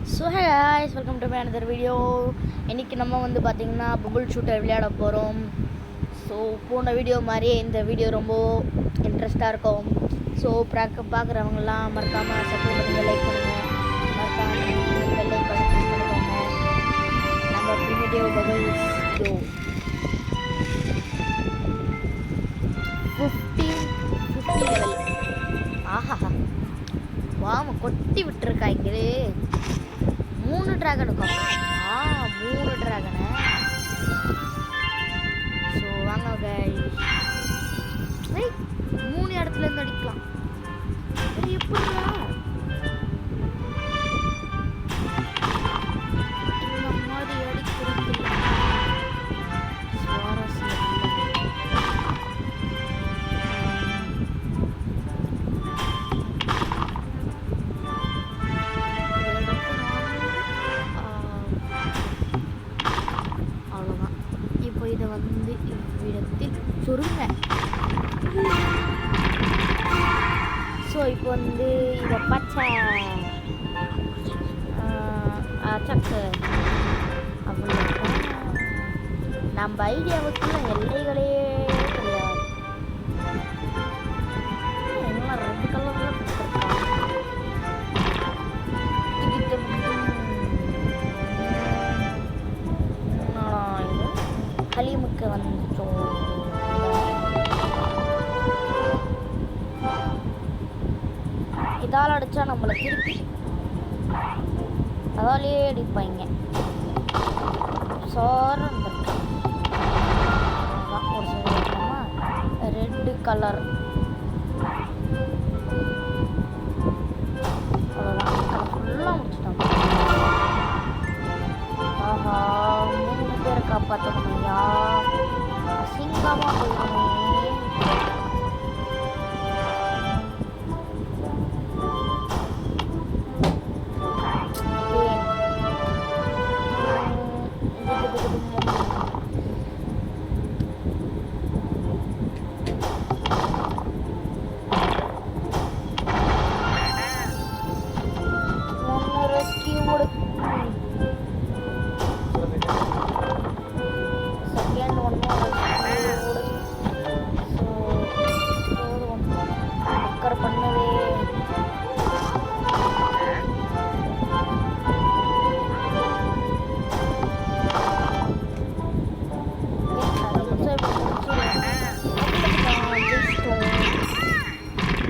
So hey guys, welcome to my another video. இன்றைக்கி நம்ம வந்து பார்த்திங்கன்னா பபுள் ஷூட்டர் விளையாட போகிறோம். ஸோ போன வீடியோ மாதிரியே இந்த வீடியோ ரொம்ப இன்ட்ரெஸ்ட்டாக இருக்கும். ஸோ பார்க்குறவங்கலாம் மறக்காமல் சப்ஸ்கிரைப் பண்ணுங்கள், லைக் பண்ணுங்கள், மறக்காமல் பெல் ஐக்கானை ப்ரெஸ் பண்ணிக்கோங்க. நம்ம வீடியோ பபுள் ஷோ 50 லெவல். ஆஹா, வாம கொட்டி விட்டுருக்காங்களே. 3 ட்ராகனுக்கும் 3 ட்ராகனு. ஸோ வாங்க கைஸ், 3 இடத்துல இருந்து அடிக்கலாம். எப்படியா இந்த மாதிரி அடிக்கிறது சுவாரஸ்யம். இதை வந்து இவ்விடத்தில் சுருங்க. ஸோ இப்போ வந்து இதை பச்சை சக்கு அப்படி நம்ம ஐடியாவுக்குள்ள எல்லைகளே கிடையாது. எல்லாம் ரெண்டு கலர்ல ஹலீமுக்கு வந்துட்டோம். இதால் அடித்தா நம்மளை திருப்பி அதாலே அடிப்பாங்க. சோரம் ஒரு சொல்லமா ரெட்டு கலர் அவ்வளோதான், அது ஃபுல்லாக முடிச்சிட்டோம். ஆஹா, 3 பேரை காப்பாற்றணுமையா, அசிங்கமாக போயிடுமே.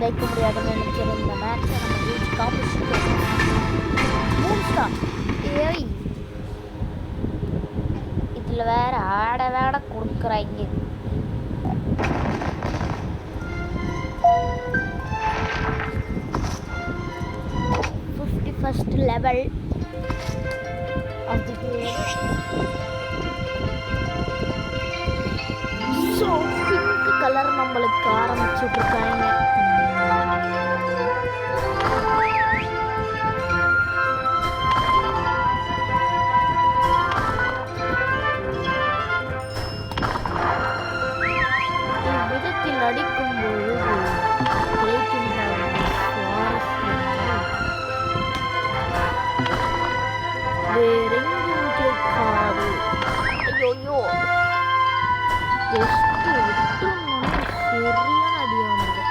ஜெயிக்க முடியாதுன்னு நினைக்கிறேன். இந்த மேட்சை நம்ம ஜெயிச்சு காமிச்சிட்டோம். 3 ஸ்டார். ஏய், இதில் வேற ஆட கொடுக்குறாங்க. First level of the game. So pink colour நம்மளுக்கு ஆரம்பிச்சுட்டு இருக்காங்க. இவ்விதத்தில் அடிக்கும் பொழுது கிடைக்கின்ற சுவாரஸ்யங்கள் வேறெங்கும் கிடைக்காது. ஐயோ, ஜஸ்ட் விட்டுருந்தோம்னா சரியான அடியானது.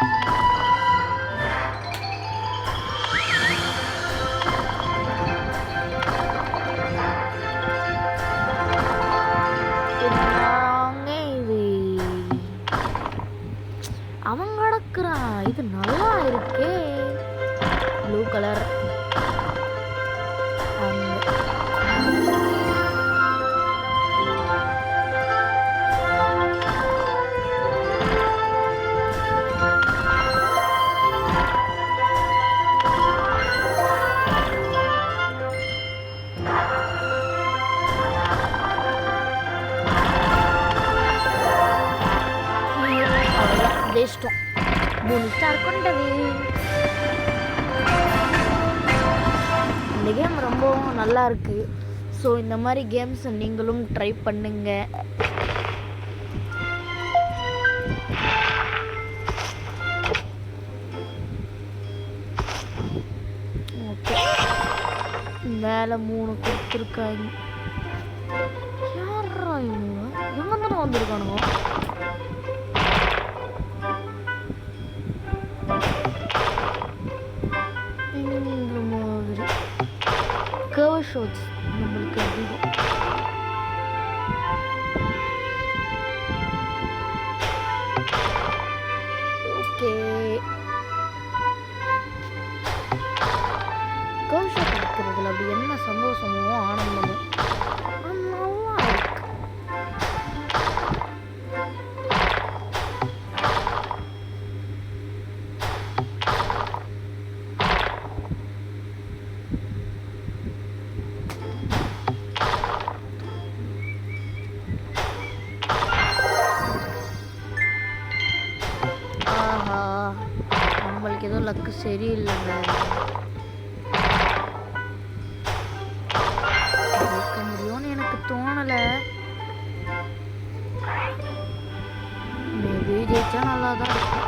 இது அவன் கிடக்குறான். இது நல்லா இருக்கே, ப்ளூ கலர். ஜெயிச்சிட்டோம். 3 ஸ்டார் கொண்டது. இந்த கேம் ரொம்ப நல்லா இருக்கு. ஸோ இந்த மாதிரி கேம்ஸ் நீங்களும் ட்ரை பண்ணுங்க. ஓகே, மேலே 3 கொடுத்துருக்காங்க. யாரா இவங்க? இவங்க தானே வந்திருக்கானுங்க. இந்த மாதிரி கர்வ் ஷோட்ஸ் நம்மளுக்கு அதிகம். ஓகே, கர்வ் ஷாட் இருக்கிறதுல அப்படி என்ன சந்தோஷமோ ஆனந்தமோ நல்லா இருக்கு. ஆஹா, நம்மளுக்கு ஏதோ லக்கு சரியில்லைங்க. ஜெயிக்க முடியும்னு எனக்கு தோணலை. மேபி ஜெயிச்சா நல்லா தான் இருக்கும்.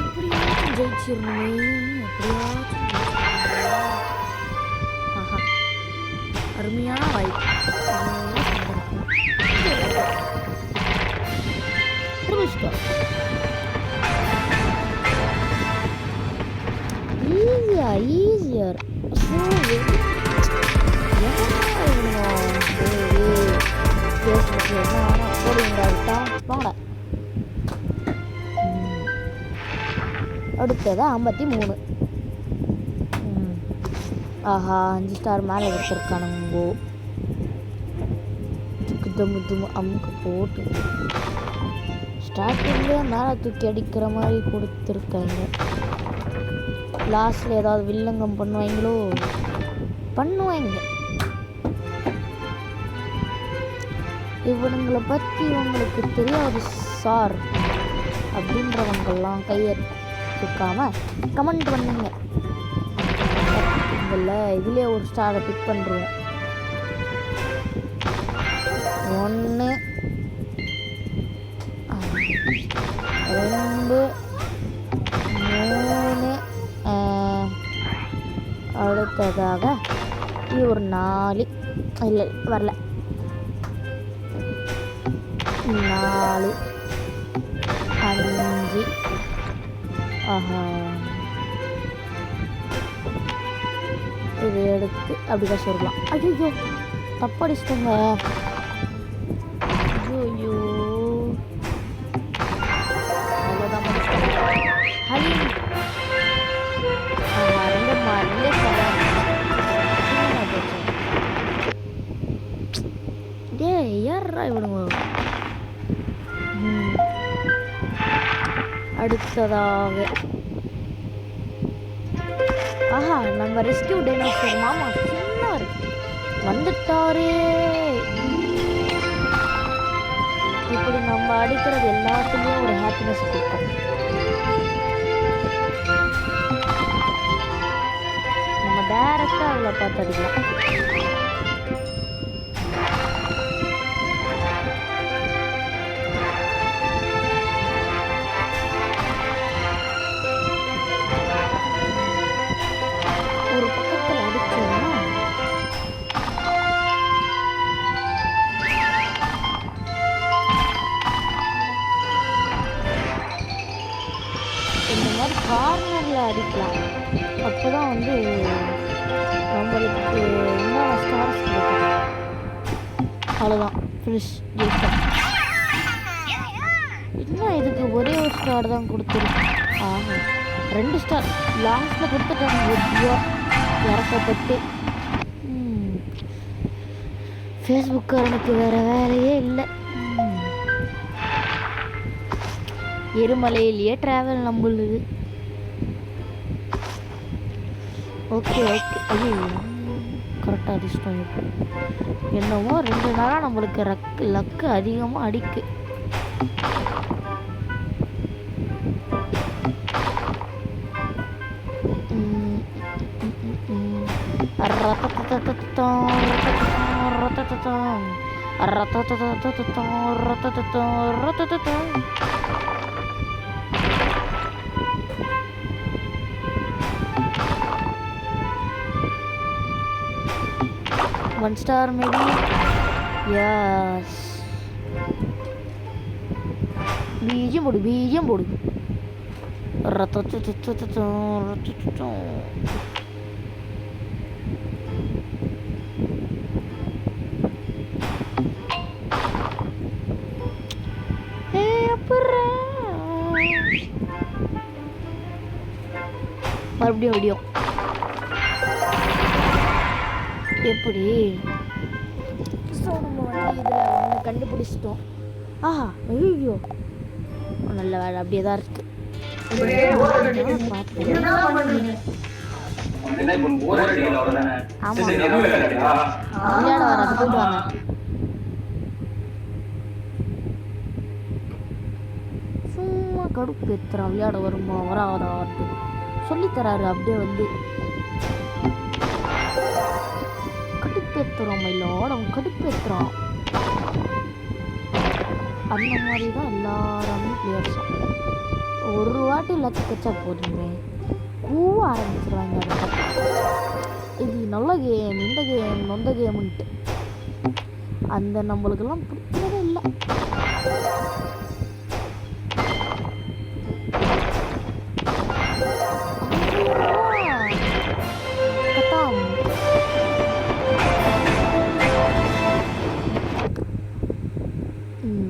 எப்படியாச்சும் ஜெயிச்சிடணுமே, எப்படியாச்சும் ஜெயிச்சிடணும். ஆஹா, அருமையான வாய்ப்பு. ஈஸியர் அடுத்தது 53. ஆஹா, 5 ஸ்டார் மேலே கொடுத்துருக்கானுங்கோ. தும்மு அமுக்கு போட்டு ஸ்டார்டிங்லேயே மேலே தூக்கி அடிக்கிற மாதிரி கொடுத்துருக்காங்க. லாஸ்ட்டில் ஏதாவது வில்லங்கம் பண்ணுவாங்களோ? பண்ணுவாங்க. இவனுங்களை பற்றி இவங்களுக்கு தெரியாது சார் அப்படின்றவங்கெல்லாம் கையை தூக்காம கமெண்ட் பண்ணுங்க. இதுலேயே ஒரு ஸ்டாரை பிக் பண்ணுறோம். 1 2 3 அடுத்ததாக இது ஒரு 4 இல்லை வரல 4 5. ஆஹா, இது எடுத்து அப்படிதான் சொல்லலாம். ஐயோ தப்படிச்சிட்டோங்க. ஐயோ அவ்வளோதான் ஹலீம். ரெண்டு மாடலே டே யாரா இவனுங்க. அடுத்ததாக ஆஹா, நம்ம ரெஸ்கியூ டைனோசர் மாமா சின்னவர் வந்துட்டாரே. இப்படி நம்ம அடிக்கிறது எல்லாத்துலேயும் ஒரு ஹாப்பினஸ் கொடுக்கும். நம்ம டைரக்டாக அதில் பார்த்து அடிக்கலாம். ஒரு பக்கத்தில் அடிச்சோம்னா இந்த மாதிரி கார்னரில் அடிக்கலாம். அப்போ தான் வந்து நம்மளுக்கு என்ன ஸ்டார்ஸ் கிடைக்கும். அவ்வளோதான், ஃபினிஷ் ஜெயிச்சோம். என்ன இதுக்கு ஒரே ஒரு ஸ்டார் தான் கொடுத்துருக்கு. ஆஹா, 2 ஸ்டார் லாஸ்ட்டில் கொடுத்துட்டாங்க. இறக்கப்பட்டு ஃபேஸ்புக்காரனுக்கு வேறு வேலையே இல்லை. எருமலையிலேயே ட்ராவல் நம்மளுது. Okay okay. ஐயோ கரெக்டாக அடிச்சிட்டோம். இப்போ என்னவோ 2 நாளாக நம்மளுக்கு லக்கு அதிகமாக அடிக்கு. 1 star maybe. Yes. BGM bodu. மறுபடியும் வீடியோ எப்படி ஸோ நம்ம வந்து இதில் ஒன்று கண்டுபிடிச்சிட்டோம். ஆஹா ஐயோ நல்ல வேலை அப்படியே தான் இருக்கு. ஆமாம் விளையாட வராது போயிட்டு வாங்க. சும்மா கடுப்பு ஏற்றுறான் விளையாட வருமா வராது சொல்லித்தராரு அப்படியே வந்து கடுப்பேற்றுறான் மயிலோட அவன் கடுப்பேற்றுறான். அந்த மாதிரி தான் எல்லாருமே பிளேயர்ஸும் ஒரு வாட்டி எல்லாத்தையும் கச்சா போதுமே கூவ ஆரம்பிச்சிருவாங்க. இது நல்ல கேம் இந்த கேம் நொந்த கேமுன்ட்டு அந்த நம்மளுக்கெல்லாம் பிடிக்கவே இல்லை.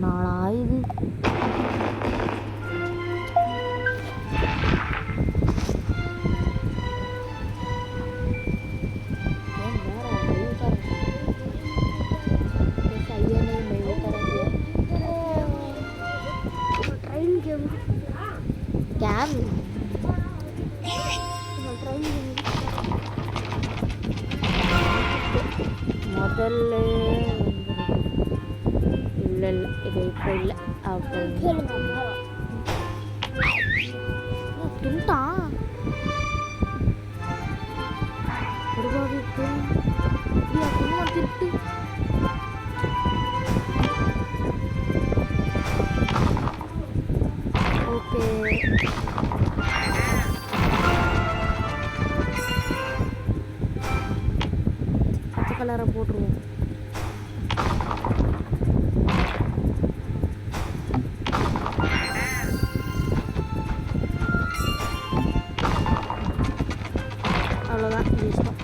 நாளாயுது முதல்ல இல்லை இது இப்போ இல்லை அப்புறம் தின்ட்டான் திருட்டு ஓகே பச்சை கலரை போட்டுருவோம். அவ்வளோதான் இது இஷ்டம்.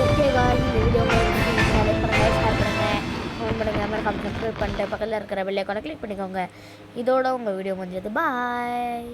ஓகே காய்ஸ் இந்த வீடியோ உங்களுக்கு லைக் பண்ணுங்கள் ஷேர் பண்ணுங்கள் கமெண்ட் பண்ணுங்கள் மறக்காம சப்ஸ்கிரைப் பண்ணிட்டு பக்கத்தில் இருக்கிற பெல் ஐகானை கிளிக் பண்ணிக்கோங்க. இதோட உங்கள் வீடியோ முடிஞ்சது. பாய்.